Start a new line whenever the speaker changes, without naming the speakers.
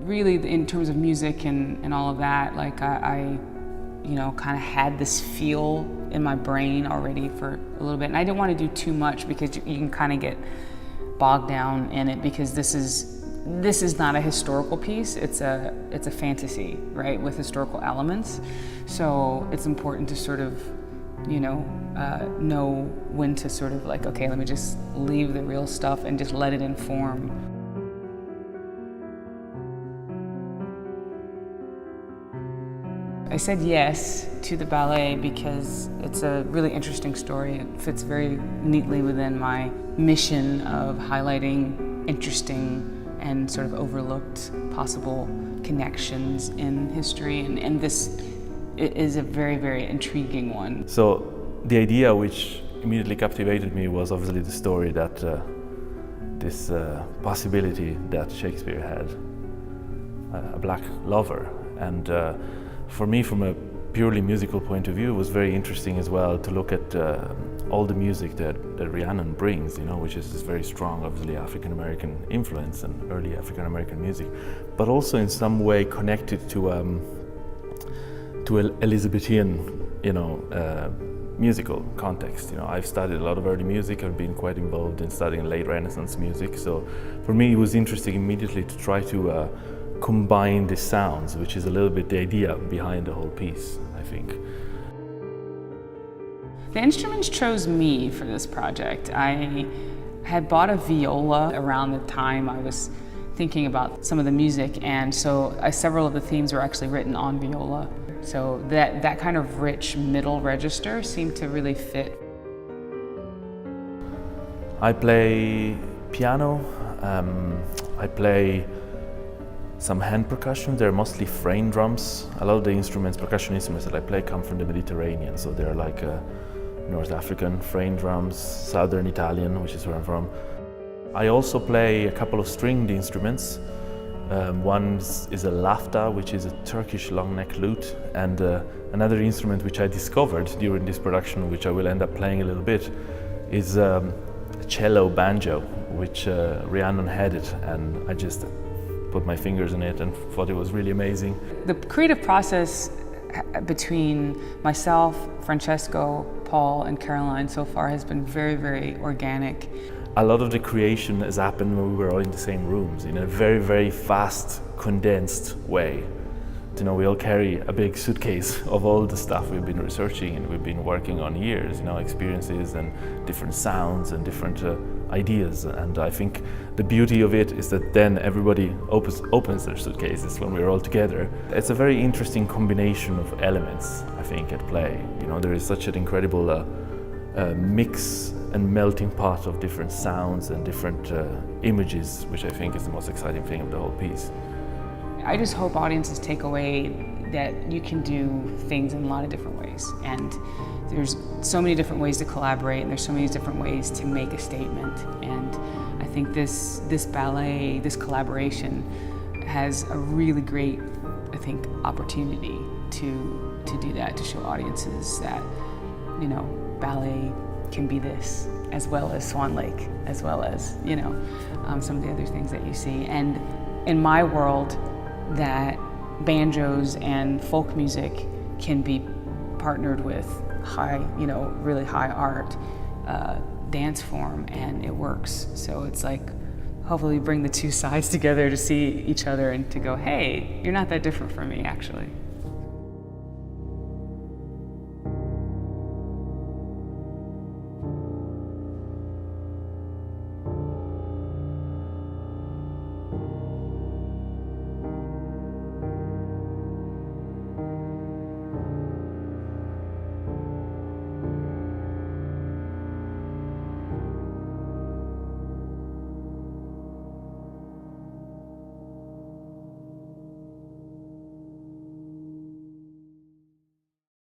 really, in terms of music and all of that, like I you know, kind of had this feel in my brain already for a little bit. And I didn't want to do too much because you can kind of get bogged down in it, because this is not a historical piece, it's a fantasy, right, with historical elements. So it's important to sort of, you know when to sort of like, okay, let me just leave the real stuff and just let it inform. I said yes to the ballet because it's a really interesting story. It fits very neatly within my mission of highlighting interesting and sort of overlooked possible connections in history, and this is a very, very intriguing one.
So the idea which immediately captivated me was obviously the story that this possibility that Shakespeare had a black lover, and for me, from a purely musical point of view, it was very interesting as well to look at all the music that Rhiannon brings, you know, which is this very strong, obviously, African-American influence and early African-American music, but also in some way connected to Elizabethan, you know, musical context. You know, I've studied a lot of early music. I've been quite involved in studying late Renaissance music. So for me, it was interesting immediately to try to combine the sounds, which is a little bit the idea behind the whole piece, I think.
The instruments chose me for this project. I had bought a viola around the time I was thinking about some of the music, and so several of the themes were actually written on viola. So that kind of rich middle register seemed to really fit.
I play piano, I play some hand percussion. They're mostly frame drums. A lot of the instruments, percussion instruments that I play come from the Mediterranean, so they're like North African frame drums, Southern Italian, which is where I'm from. I also play a couple of stringed instruments. One is a lafta, which is a Turkish long neck lute, and another instrument which I discovered during this production, which I will end up playing a little bit, is a cello banjo, which Rhiannon had it, and I just put my fingers in it and thought it was really amazing.
The creative process between myself, Francesco, Paul, and Caroline so far has been very, very organic.
A lot of the creation has happened when we were all in the same rooms in a very, very fast, condensed way. You know, we all carry a big suitcase of all the stuff we've been researching and we've been working on years, you know, experiences and different sounds and different ideas. And I think the beauty of it is that then everybody opens their suitcases when we're all together. It's a very interesting combination of elements, I think, at play. You know, there is such an incredible mix and melting pot of different sounds and different images, which I think is the most exciting thing of the whole piece.
I just hope audiences take away that you can do things in a lot of different ways, and there's so many different ways to collaborate, and there's so many different ways to make a statement. And I think this ballet, this collaboration, has a really great, I think, opportunity to do that, to show audiences that, you know, ballet can be this, as well as Swan Lake, as well as, you know, some of the other things that you see. And in my world, that banjos and folk music can be partnered with high, you know, really high art dance form, and it works. So it's like, hopefully bring the two sides together to see each other and to go, hey, you're not that different from me, actually.